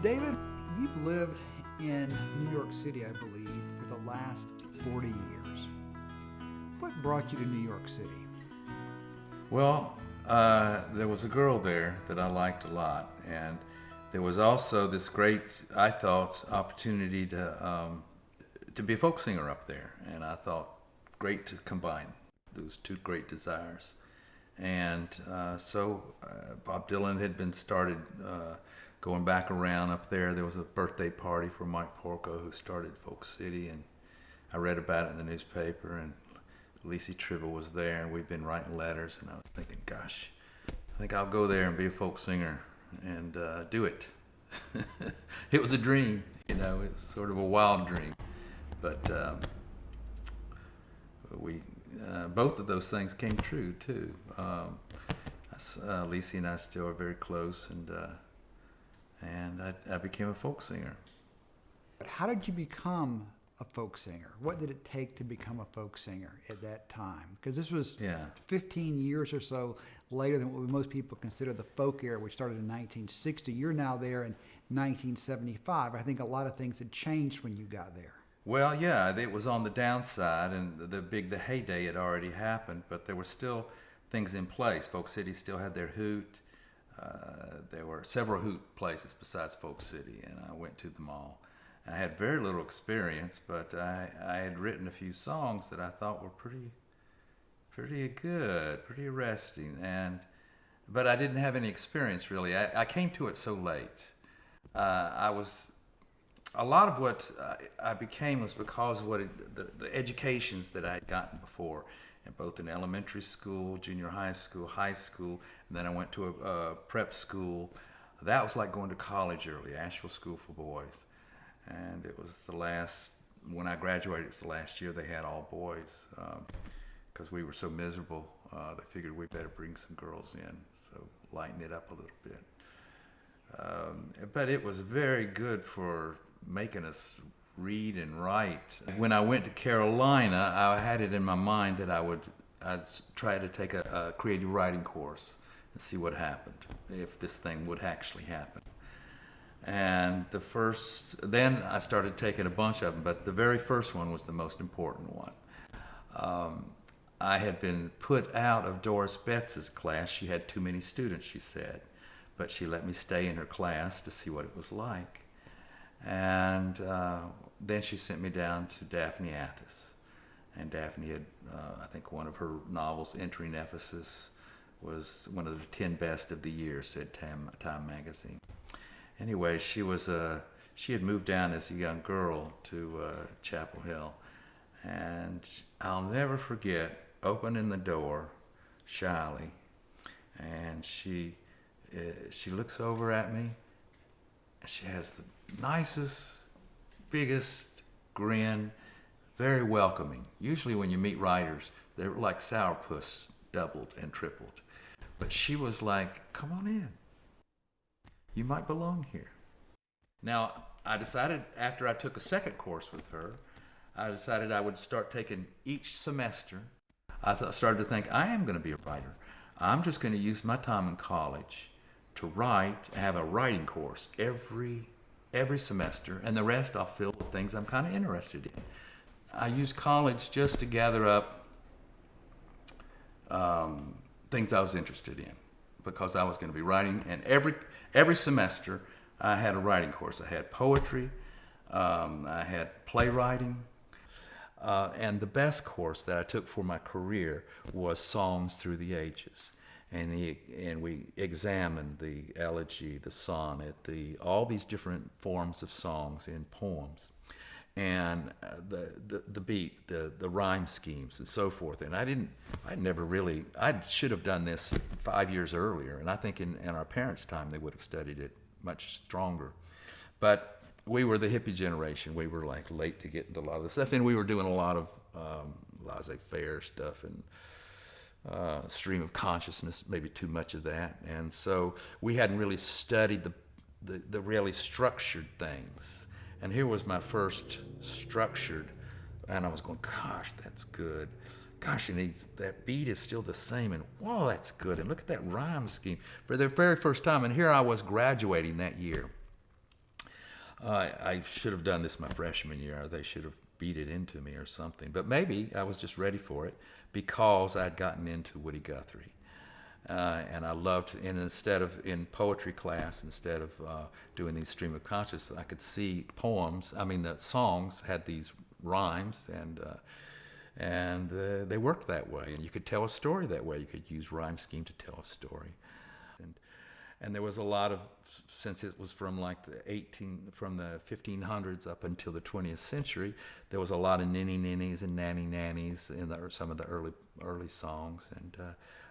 David, you've lived in New York City, I believe, for the last 40 years. What brought you to New York City? Well, there was a girl there that I liked a lot, and there was also this great, I thought, opportunity to be a folk singer up there, and I thought great to combine those two great desires. And so Bob Dylan had been started going back around up there. There was a birthday party for Mike Porco, who started Folk City, and I read about it in the newspaper, and Lacey Tribble was there, and we'd been writing letters, and I was thinking, gosh, I think I'll go there and be a folk singer and do it. It was a dream, you know, it was sort of a wild dream. But we both of those things came true, too. Lacey and I still are very close, and I became a folk singer. How did you become a folk singer? What did it take to become a folk singer at that time? Because this was 15 years or so later than what most people consider the folk era, which started in 1960. You're now there in 1975. I think a lot of things had changed when you got there. Well, yeah, it was on the downside, and the heyday had already happened, but there were still things in place. Folk City still had their hoot. There were several hoot places besides Folk City, and I went to them all. I had very little experience, but I had written a few songs that I thought were pretty good, pretty arresting, but I didn't have any experience really. I came to it so late. A lot of what I became was because of the educations that I had gotten before, and both in elementary school, junior high school, and then I went to a prep school. That was like going to college early, Asheville School for Boys. And it was when I graduated, it's the last year they had all boys, because we were so miserable. They figured we better bring some girls in, so lighten it up a little bit. But it was very good for making us read and write. When I went to Carolina, I had it in my mind that I'd try to take a creative writing course and see what happened, if this thing would actually happen. And then I started taking a bunch of them, but the very first one was the most important one. I had been put out of Doris Betts's class. She had too many students, she said, but she let me stay in her class to see what it was like. And then she sent me down to Daphne Athis. And Daphne had, I think one of her novels, Entering Ephesus, was one of the 10 best of the year, said Time magazine. Anyway, she had moved down as a young girl to Chapel Hill, and I'll never forget opening the door shyly, and she looks over at me, and she has the nicest, biggest grin, very welcoming. Usually when you meet writers, they're like sourpuss, doubled and tripled, but she was like, "Come on in. You might belong here." Now, I decided after I took a second course with her, I decided I would start taking each semester. Started to think, I am going to be a writer. I'm just going to use my time in college to write, have a writing course every semester, and the rest I'll fill with things I'm kind of interested in. I used college just to gather up things I was interested in, because I was going to be writing, and every semester I had a writing course. I had poetry, I had playwriting, and the best course that I took for my career was Songs Through the Ages. And we examined the elegy, the sonnet, all these different forms of songs in poems, and the beat, the rhyme schemes, and so forth. And I should have done this 5 years earlier, and I think in our parents' time they would have studied it much stronger. But we were the hippie generation. We were like late to get into a lot of this stuff, and we were doing a lot of laissez-faire stuff and stream of consciousness, maybe too much of that. And so we hadn't really studied the really structured things. And here was my first structured, and I was going, gosh, that's good. Gosh, and that beat is still the same, and whoa, that's good. And look at that rhyme scheme for the very first time. And here I was graduating that year. I should have done this my freshman year. They should have beat it into me or something. But maybe I was just ready for it because I'd gotten into Woody Guthrie. And I loved, and instead of in poetry class, instead of doing these stream of consciousness, I could see poems. I mean, the songs had these rhymes, and they worked that way. And you could tell a story that way. You could use rhyme scheme to tell a story. And there was a lot of, since it was from like from the 1500s up until the 20th century, there was a lot of ninny ninnies and nanny nannies in some of the early songs, and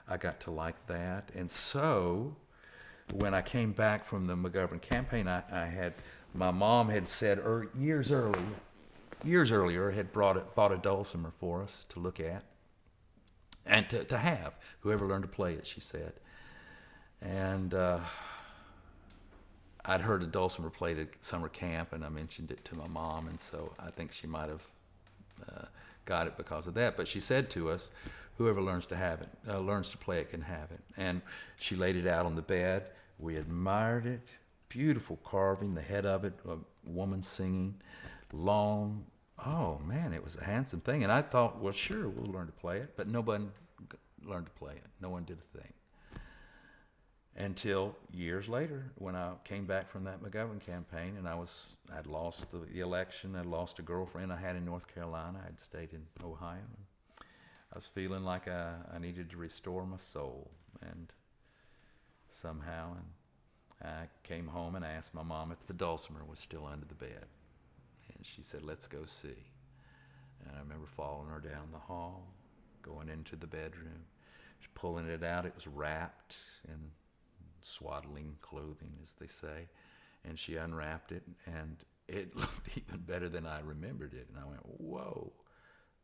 I got to like that. And so when I came back from the McGovern campaign, my mom had said years earlier had bought a dulcimer for us to look at and to have. Whoever learned to play it, she said. And I'd heard a dulcimer played at summer camp, and I mentioned it to my mom, and so I think she might have got it because of that. But she said to us, whoever learns to play it can have it. And she laid it out on the bed. We admired it. Beautiful carving, the head of it, a woman singing, long. Oh man, it was a handsome thing. And I thought, well, sure, we'll learn to play it. But nobody learned to play it. No one did a thing. Until years later, when I came back from that McGovern campaign, and I'd lost the election, I'd lost a girlfriend I had in North Carolina, I'd stayed in Ohio. I was feeling like I needed to restore my soul, and somehow, and I came home and asked my mom if the dulcimer was still under the bed, and she said, "Let's go see." And I remember following her down the hall, going into the bedroom, pulling it out. It was wrapped in swaddling clothing, as they say, and she unwrapped it, and it looked even better than I remembered it. And I went, "Whoa,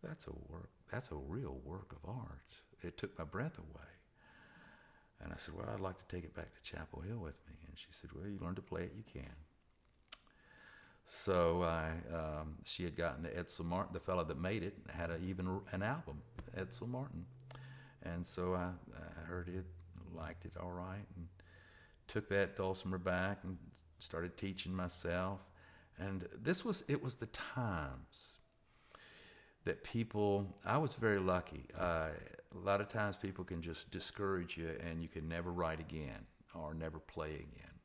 that's a real work of art." It took my breath away. And I said, "Well, I'd like to take it back to Chapel Hill with me." And she said, "Well, you learn to play it, you can." So she had gotten to Edsel Martin, the fellow that made it, had even an album, Edsel Martin. And so I heard it, liked it all right, and took that dulcimer back and started teaching myself. And it was the times that I was very lucky. A lot of times people can just discourage you and you can never write again or never play again.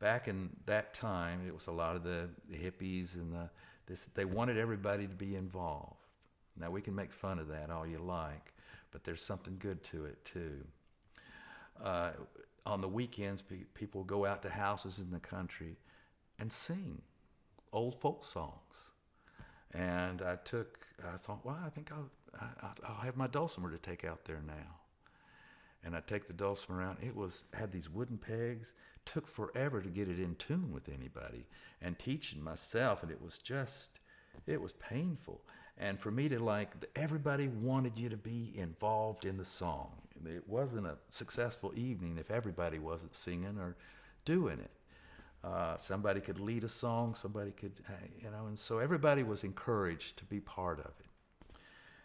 Back in that time, it was a lot of the hippies and they wanted everybody to be involved. Now, we can make fun of that all you like, but there's something good to it too. On the weekends, people go out to houses in the country and sing old folk songs. And I thought, well, I think I'll have my dulcimer to take out there now. And I take the dulcimer out. Had these wooden pegs. Took forever to get it in tune with anybody. And teaching myself, and it was painful. And for me to everybody wanted you to be involved in the song. It wasn't a successful evening if everybody wasn't singing or doing it. Somebody could lead a song, somebody could, and so everybody was encouraged to be part of it.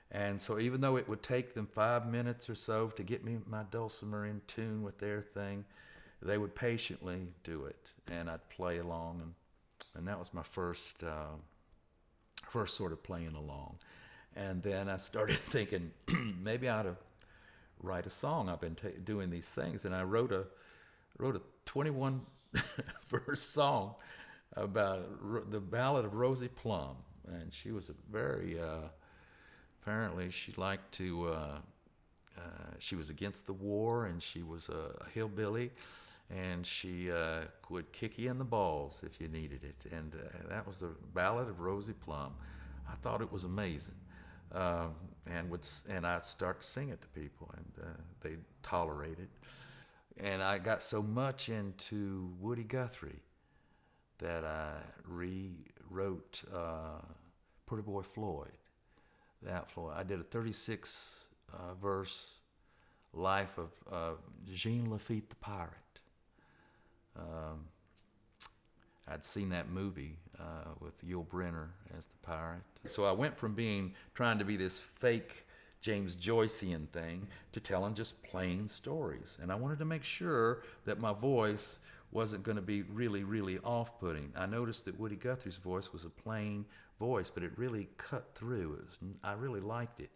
And so even though it would take them 5 minutes or so to get my dulcimer in tune with their thing, they would patiently do it, and I'd play along, and that was my first sort of playing along. And then I started thinking, maybe I ought to write a song. I've been doing these things, and I wrote a 21 verse song about the Ballad of Rosie Plum. And she was a very apparently she liked to she was against the war, and she was a hillbilly, and she would kick you in the balls if you needed it. And that was the Ballad of Rosie Plum. I thought it was amazing. And I'd start to sing it to people, and they'd tolerate it. And I got so much into Woody Guthrie that I rewrote Pretty Boy Floyd. I did a 36 verse life of Jean Lafitte the pirate. I'd seen that movie with Yul Brynner as the pirate. So I went from trying to be this fake James Joycean thing to telling just plain stories. And I wanted to make sure that my voice wasn't going to be really, really off-putting. I noticed that Woody Guthrie's voice was a plain voice, but it really cut through. I really liked it.